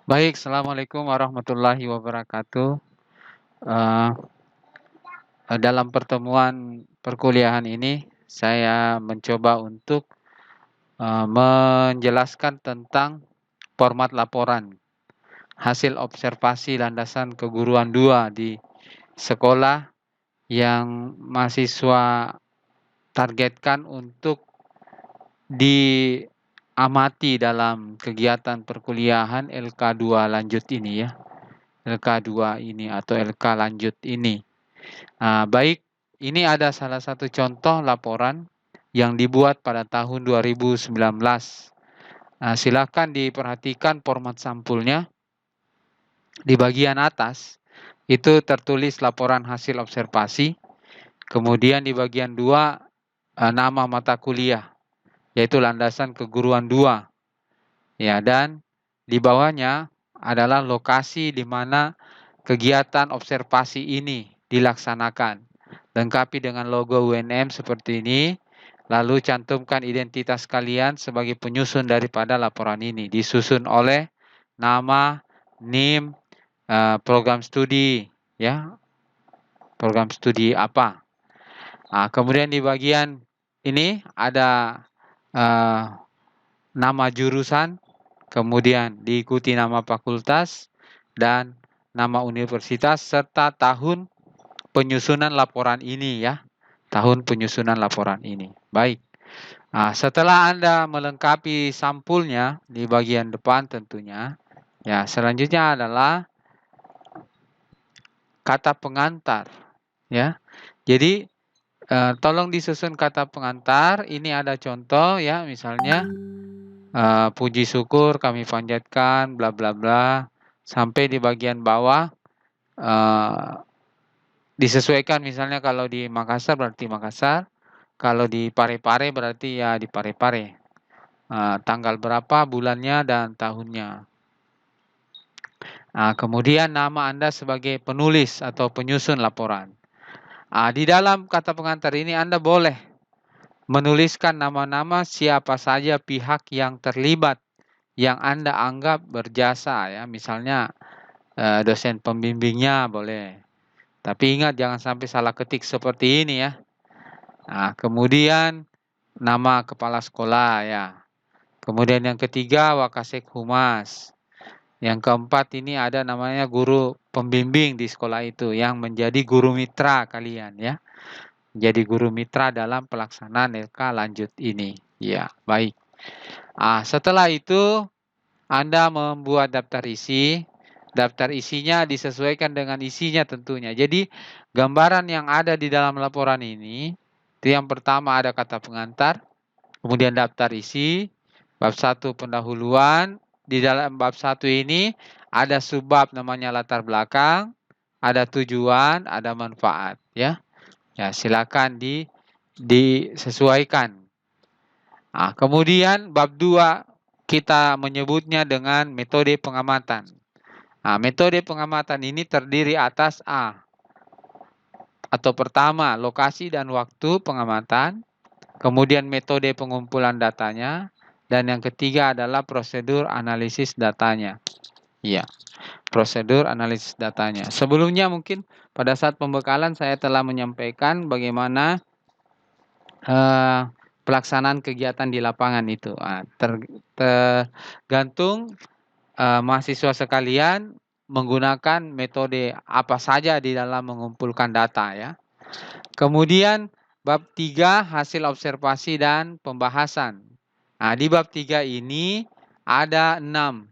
Baik, Assalamualaikum warahmatullahi wabarakatuh. Eee dalam pertemuan perkuliahan ini, saya mencoba untuk, menjelaskan tentang format laporan hasil observasi landasan keguruan 2 di sekolah yang mahasiswa targetkan untuk diamati dalam kegiatan perkuliahan LK2 lanjut ini ya, LK2 ini atau LK lanjut ini. Baik, ini ada salah satu contoh laporan yang dibuat pada tahun 2019. Silakan diperhatikan format sampulnya. Di bagian atas itu tertulis laporan hasil observasi. Kemudian di bagian 2 nama mata kuliah, yaitu landasan keguruan 2. Ya, dan di bawahnya adalah lokasi di mana kegiatan observasi ini dilaksanakan. Lengkapi dengan logo UNM seperti ini, lalu cantumkan identitas kalian sebagai penyusun daripada laporan ini, disusun oleh nama, NIM, program studi, ya, program studi apa. Kemudian di bagian ini ada nama jurusan, kemudian diikuti nama fakultas dan nama universitas serta tahun penyusunan laporan ini ya. Tahun penyusunan laporan ini. Baik. Setelah Anda melengkapi sampulnya di bagian depan tentunya, ya selanjutnya adalah kata pengantar ya. Jadi tolong disusun kata pengantar. Ini ada contoh ya, misalnya puji syukur kami panjatkan bla bla bla sampai di bagian bawah disesuaikan, misalnya kalau di Makassar berarti Makassar, kalau di Parepare berarti ya di Parepare. Tanggal berapa, bulannya, dan tahunnya. Kemudian nama Anda sebagai penulis atau penyusun laporan. Di dalam kata pengantar ini Anda boleh menuliskan nama-nama siapa saja pihak yang terlibat yang Anda anggap berjasa ya, misalnya dosen pembimbingnya boleh. Tapi ingat jangan sampai salah ketik seperti ini ya. Kemudian nama kepala sekolah ya. Kemudian yang ketiga Wakasek Humas. Yang keempat ini ada namanya guru pembimbing di sekolah itu yang menjadi guru mitra kalian ya. Jadi guru mitra dalam pelaksanaan LK lanjut ini. Ya, baik. Setelah itu Anda membuat daftar isi. Daftar isinya disesuaikan dengan isinya tentunya. Jadi gambaran yang ada di dalam laporan ini, itu yang pertama ada kata pengantar, kemudian daftar isi, bab 1 pendahuluan. Di dalam bab 1 ini ada subbab namanya latar belakang, ada tujuan, ada manfaat ya. Ya, silakan disesuaikan. Kemudian bab 2 kita menyebutnya dengan metode pengamatan. Metode pengamatan ini terdiri atas A. Atau pertama, lokasi dan waktu pengamatan. Kemudian metode pengumpulan datanya. Dan yang ketiga adalah prosedur analisis datanya. Iya, prosedur analisis datanya. Sebelumnya mungkin pada saat pembekalan saya telah menyampaikan bagaimana pelaksanaan kegiatan di lapangan itu. Tergantung mahasiswa sekalian menggunakan metode apa saja di dalam mengumpulkan data ya. Kemudian bab 3 hasil observasi dan pembahasan. Di bab 3 ini ada 6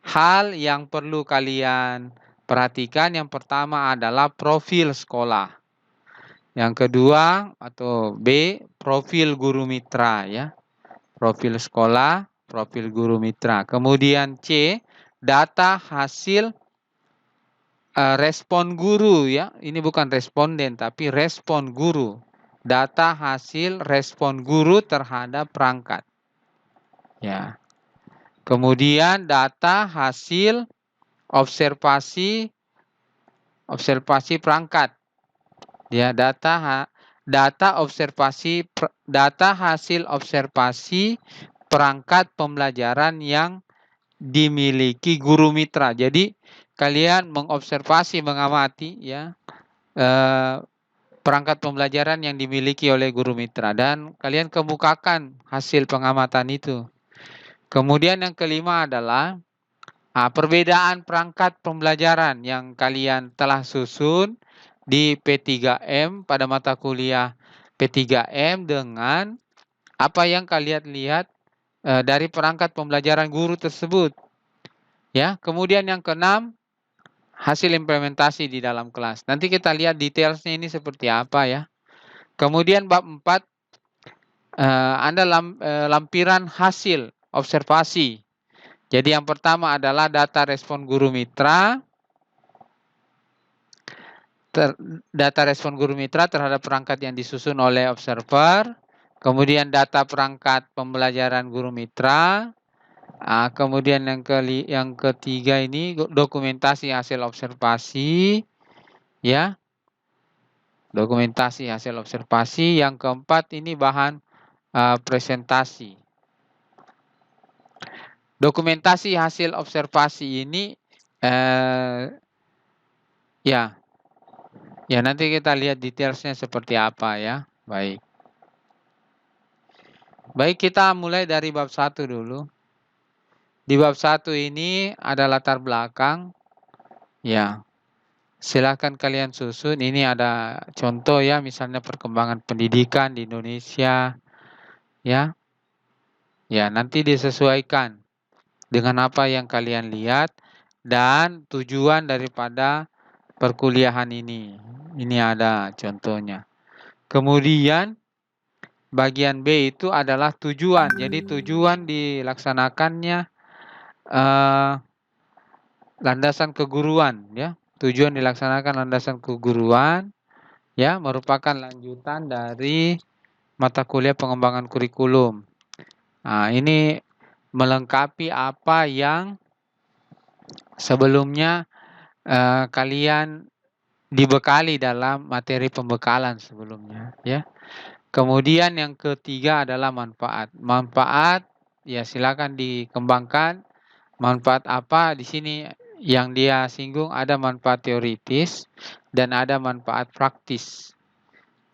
hal yang perlu kalian perhatikan. Yang pertama adalah profil sekolah. Yang kedua atau B, profil guru mitra ya. Profil sekolah, profil guru mitra. Kemudian C, data hasil respon guru ya. Ini bukan responden tapi respon guru. Data hasil respon guru terhadap perangkat. Ya. Kemudian data hasil observasi perangkat. Ya, data hasil observasi perangkat pembelajaran yang dimiliki guru mitra. Jadi kalian mengobservasi, mengamati ya perangkat pembelajaran yang dimiliki oleh guru mitra dan kalian kemukakan hasil pengamatan itu. Kemudian yang kelima adalah perbedaan perangkat pembelajaran yang kalian telah susun di P3M pada mata kuliah P3M dengan apa yang kalian lihat dari perangkat pembelajaran guru tersebut. Ya, kemudian yang keenam, hasil implementasi di dalam kelas. Nanti kita lihat detailsnya ini seperti apa ya. Kemudian bab 4, Anda lampiran hasil observasi. Jadi yang pertama adalah data respon guru mitra. Data respon guru mitra terhadap perangkat yang disusun oleh observer. Kemudian data perangkat pembelajaran guru mitra. Kemudian yang ketiga ini dokumentasi hasil observasi. Ya, dokumentasi hasil observasi. Yang keempat ini bahan presentasi. Dokumentasi hasil observasi ini ya nanti kita lihat detailsnya seperti apa ya. Baik, kita mulai dari bab 1 dulu. Di bab 1 ini ada latar belakang. Ya. Silakan kalian susun. Ini ada contoh ya, misalnya perkembangan pendidikan di Indonesia. Ya. Ya, nanti disesuaikan dengan apa yang kalian lihat dan tujuan daripada perkuliahan ini. Ini ada contohnya. Kemudian bagian B itu adalah tujuan. Jadi tujuan dilaksanakannya landasan keguruan ya. Tujuan dilaksanakan landasan keguruan ya merupakan lanjutan dari mata kuliah pengembangan kurikulum. Ini melengkapi apa yang sebelumnya kalian dibekali dalam materi pembekalan sebelumnya ya. Kemudian yang ketiga adalah manfaat. Manfaat ya silakan dikembangkan. Manfaat apa di sini yang dia singgung, ada manfaat teoritis dan ada manfaat praktis.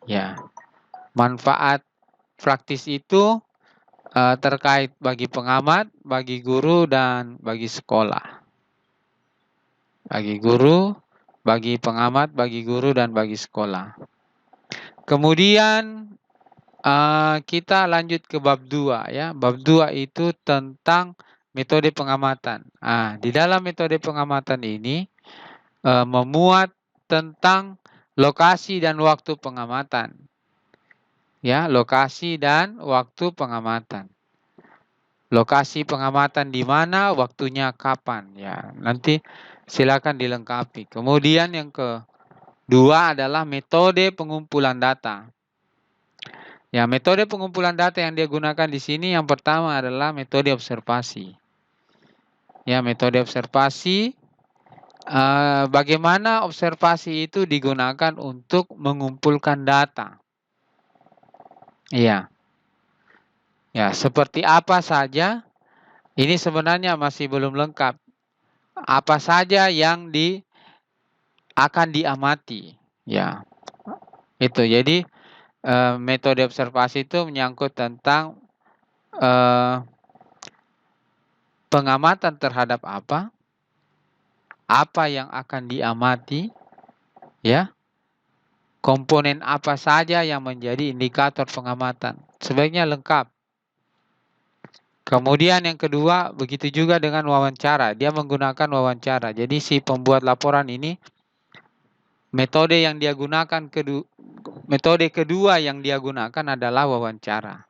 Ya. Manfaat praktis itu terkait bagi pengamat, bagi guru dan bagi sekolah. Bagi guru, bagi pengamat, bagi guru dan bagi sekolah. Kemudian kita lanjut ke bab 2 ya. Bab 2 itu tentang metode pengamatan. Di dalam metode pengamatan ini memuat tentang lokasi dan waktu pengamatan. Ya, lokasi dan waktu pengamatan. Lokasi pengamatan di mana, waktunya kapan ya. Nanti silakan dilengkapi. Kemudian yang kedua adalah metode pengumpulan data. Ya, metode pengumpulan data yang dia gunakan di sini yang pertama adalah metode observasi. Ya, metode observasi. Bagaimana observasi itu digunakan untuk mengumpulkan data. Iya. Ya, seperti apa saja? Ini sebenarnya masih belum lengkap. Apa saja yang akan diamati? Ya, itu. Jadi metode observasi itu menyangkut tentang pengamatan terhadap apa yang akan diamati, ya, komponen apa saja yang menjadi indikator pengamatan. Sebaiknya lengkap. Kemudian yang kedua, begitu juga dengan wawancara. Dia menggunakan wawancara. Jadi si pembuat laporan ini, metode kedua yang dia gunakan adalah wawancara.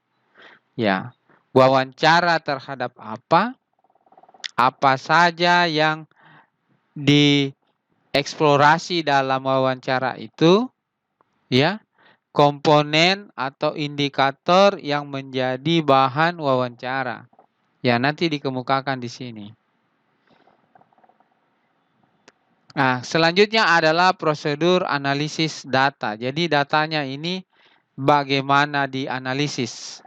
Ya, wawancara terhadap apa saja yang dieksplorasi dalam wawancara itu, ya, komponen atau indikator yang menjadi bahan wawancara. Ya, nanti dikemukakan di sini. Nah, selanjutnya adalah prosedur analisis data. Jadi datanya ini bagaimana dianalisis.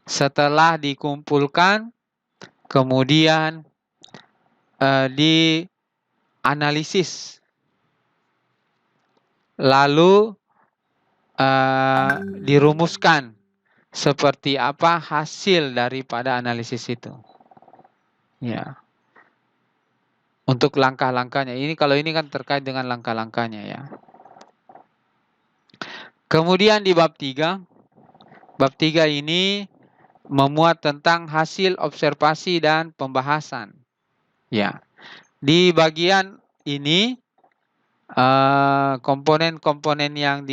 Setelah dikumpulkan, kemudian dianalisis, lalu dirumuskan seperti apa hasil daripada analisis itu. Ya. Untuk langkah-langkahnya. Kalau ini kan terkait dengan langkah-langkahnya ya. Kemudian di bab 3. Bab 3 ini memuat tentang hasil observasi dan pembahasan. Ya. Di bagian ini komponen-komponen yang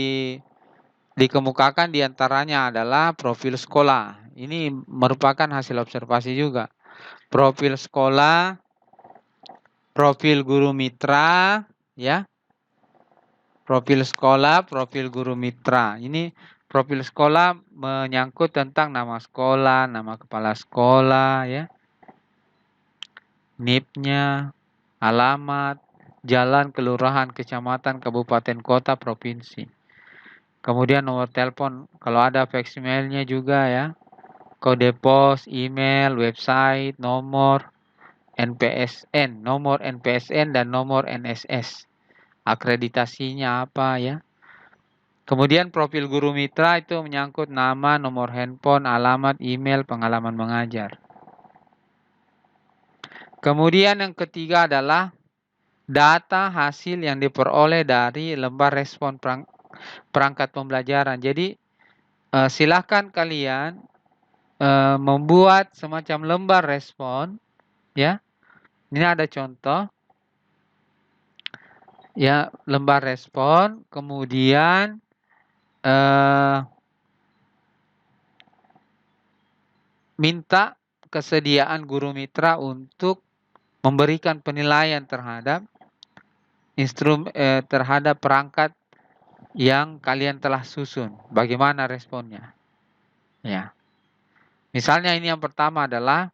dikemukakan diantaranya adalah profil sekolah. Ini merupakan hasil observasi juga. Profil sekolah, profil guru mitra, ya. Profil sekolah, profil guru mitra. Ini profil sekolah menyangkut tentang nama sekolah, nama kepala sekolah, ya. NIP-nya, alamat, jalan, kelurahan, kecamatan, kabupaten, kota, provinsi. Kemudian nomor telepon, kalau ada fax emailnya juga ya. Kode pos, email, website, nomor NPSN, nomor NPSN dan nomor NSS. Akreditasinya apa ya. Kemudian profil guru mitra itu menyangkut nama, nomor handphone, alamat, email, pengalaman mengajar. Kemudian yang ketiga adalah data hasil yang diperoleh dari lembar respon perangkat pembelajaran. Jadi silakan kalian membuat semacam lembar respon, ya. Ini ada contoh, ya, lembar respon. Kemudian minta kesediaan guru mitra untuk memberikan penilaian terhadap terhadap perangkat yang kalian telah susun. Bagaimana responnya? Ya. Misalnya ini yang pertama adalah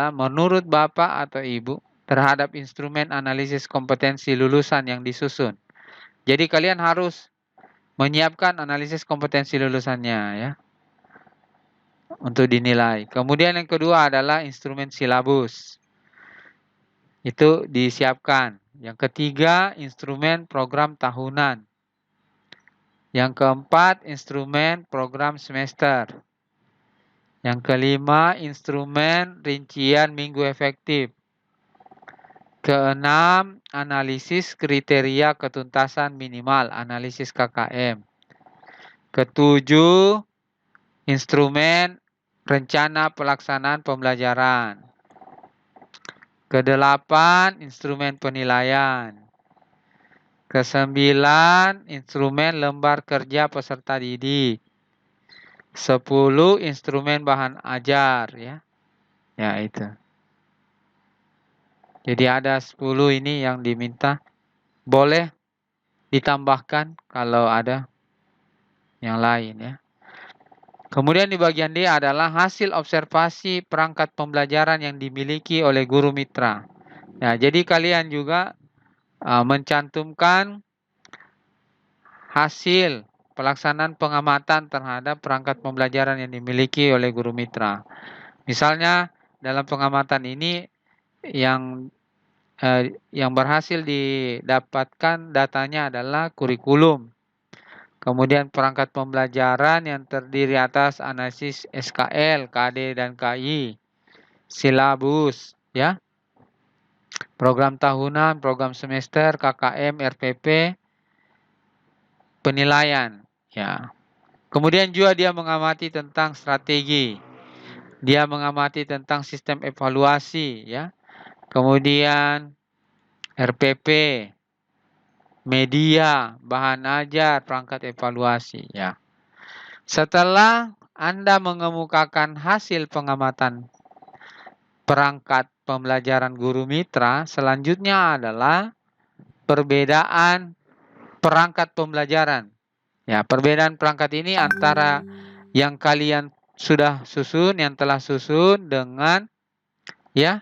menurut Bapak atau Ibu terhadap instrumen analisis kompetensi lulusan yang disusun. Jadi kalian harus menyiapkan analisis kompetensi lulusannya ya. Untuk dinilai. Kemudian yang kedua adalah instrumen silabus. Itu disiapkan. Yang ketiga, instrumen program tahunan. Yang keempat, instrumen program semester. Yang kelima, instrumen rincian minggu efektif. Keenam, analisis kriteria ketuntasan minimal, analisis KKM. Ketujuh, instrumen rencana pelaksanaan pembelajaran. Kedelapan, instrumen penilaian. Kesembilan, instrumen lembar kerja peserta didik. 10, instrumen bahan ajar ya. Ya itu. Jadi ada 10 ini yang diminta. Boleh ditambahkan kalau ada yang lain ya. Kemudian di bagian D adalah hasil observasi perangkat pembelajaran yang dimiliki oleh guru mitra. Nah, jadi kalian juga mencantumkan hasil pelaksanaan pengamatan terhadap perangkat pembelajaran yang dimiliki oleh guru mitra. Misalnya dalam pengamatan ini yang berhasil didapatkan datanya adalah kurikulum. Kemudian perangkat pembelajaran yang terdiri atas analisis SKL, KD, dan KI. Silabus, ya. Program tahunan, program semester, KKM, RPP, penilaian, ya. Kemudian juga dia mengamati tentang strategi. Dia mengamati tentang sistem evaluasi, ya. Kemudian RPP, media, bahan ajar, perangkat evaluasi, ya. Setelah Anda mengemukakan hasil pengamatan perangkat pembelajaran guru mitra, selanjutnya adalah perbedaan perangkat pembelajaran. Ya, perbedaan perangkat ini antara yang kalian sudah susun, yang telah susun dengan yang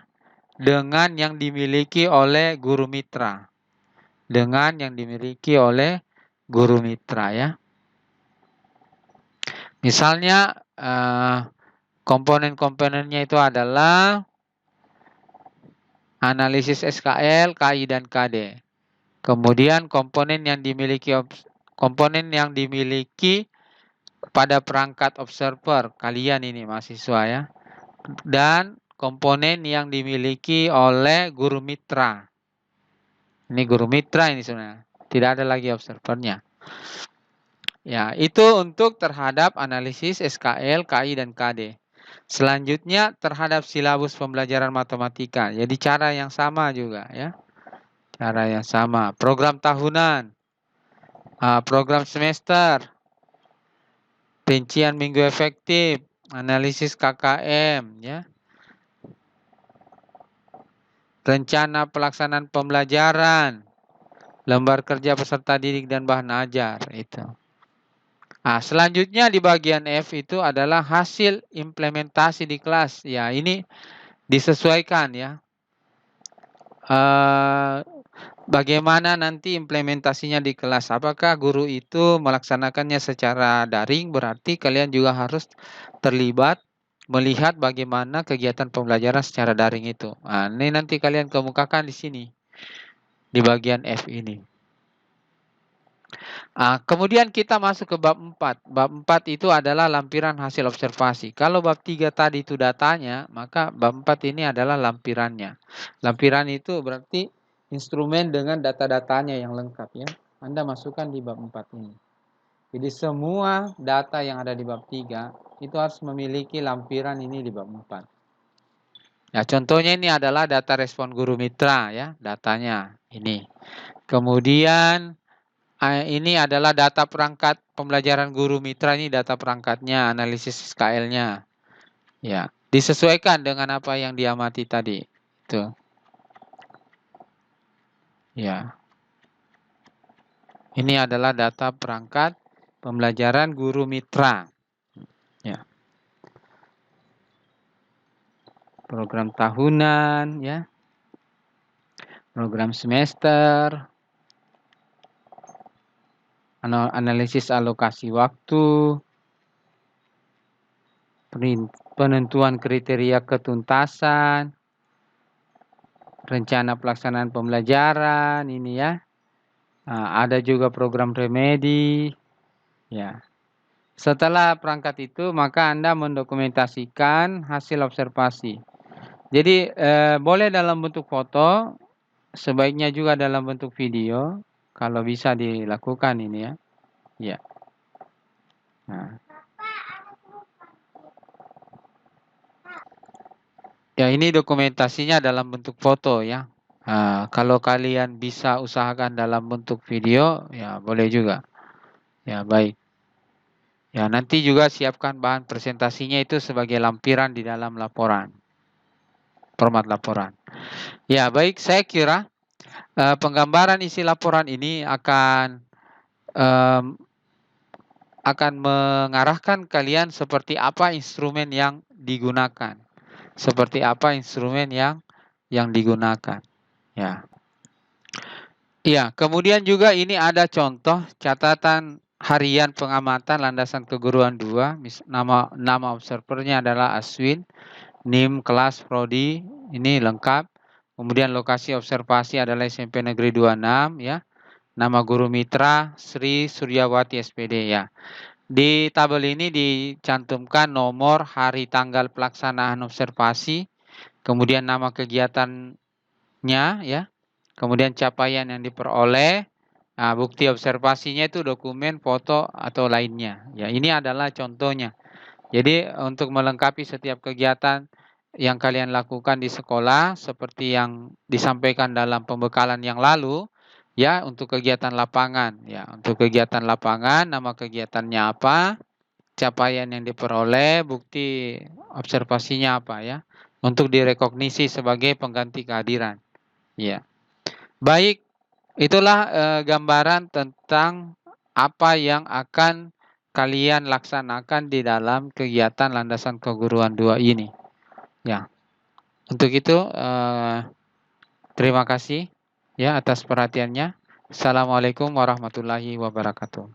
dimiliki oleh guru mitra. Dengan yang dimiliki oleh guru mitra ya. Misalnya komponen-komponennya itu adalah analisis SKL, KI, dan KD. Kemudian komponen yang dimiliki pada perangkat observer kalian ini mahasiswa ya. Dan komponen yang dimiliki oleh guru mitra. Ini guru mitra ini sebenarnya. Tidak ada lagi observernya. Ya, itu untuk terhadap analisis SKL, KI, dan KD. Selanjutnya terhadap silabus pembelajaran matematika. Jadi cara yang sama juga ya. Cara yang sama. Program tahunan, program semester, rincian minggu efektif, analisis KKM ya. Rencana pelaksanaan pembelajaran, lembar kerja peserta didik dan bahan ajar itu. Nah, selanjutnya di bagian F itu adalah hasil implementasi di kelas. Ya, ini disesuaikan ya. Bagaimana nanti implementasinya di kelas? Apakah guru itu melaksanakannya secara daring? Berarti kalian juga harus terlibat melihat bagaimana kegiatan pembelajaran secara daring itu. Nah, ini nanti kalian kemukakan di sini di bagian F ini. Kemudian kita masuk ke bab 4. Bab 4 itu adalah lampiran hasil observasi. Kalau bab 3 tadi itu datanya, maka bab 4 ini adalah lampirannya. Lampiran itu berarti instrumen dengan data-datanya yang lengkap ya. Anda masukkan di bab 4 ini. Jadi semua data yang ada di bab 3 itu harus memiliki lampiran ini di bab 4. Ya, contohnya ini adalah data respon guru mitra ya, datanya ini. Kemudian ini adalah data perangkat pembelajaran guru mitra, ini data perangkatnya, analisis SKL-nya. Ya, disesuaikan dengan apa yang diamati tadi. Itu. Ya. Ini adalah data perangkat pembelajaran guru mitra. Ya. Program tahunan ya. Program semester. Analisis alokasi waktu, penentuan kriteria ketuntasan, rencana pelaksanaan pembelajaran ini ya. Ada juga program remedi ya. Setelah perangkat itu maka Anda mendokumentasikan hasil observasi. Jadi boleh dalam bentuk foto, sebaiknya juga dalam bentuk video kalau bisa dilakukan ini ya. Ya. Nah. Ya, ini dokumentasinya dalam bentuk foto ya. Kalau kalian bisa usahakan dalam bentuk video, ya boleh juga. Ya, baik. Ya, nanti juga siapkan bahan presentasinya itu sebagai lampiran di dalam laporan. Format laporan. Ya, baik. Saya kira penggambaran isi laporan ini akan mengarahkan kalian seperti apa instrumen yang digunakan. Seperti apa instrumen yang digunakan. Ya. Iya, kemudian juga ini ada contoh catatan harian pengamatan landasan keguruan 2. Nama observernya adalah Aswin, NIM kelas prodi ini lengkap. Kemudian lokasi observasi adalah SMP Negeri 26 ya. Nama guru mitra Sri Suryawati SPD ya. Di tabel ini dicantumkan nomor, hari, tanggal pelaksanaan observasi, kemudian nama kegiatannya ya. Kemudian capaian yang diperoleh, bukti observasinya itu dokumen, foto, atau lainnya. Ya, ini adalah contohnya. Jadi untuk melengkapi setiap kegiatan yang kalian lakukan di sekolah, seperti yang disampaikan dalam pembekalan yang lalu, ya untuk kegiatan lapangan. Ya, untuk kegiatan lapangan, nama kegiatannya apa, capaian yang diperoleh, bukti observasinya apa ya, untuk direkognisi sebagai pengganti kehadiran. Ya. Baik, itulah gambaran tentang apa yang akan kalian laksanakan di dalam kegiatan landasan keguruan 2 ini. Ya, untuk itu terima kasih ya atas perhatiannya. Assalamualaikum warahmatullahi wabarakatuh.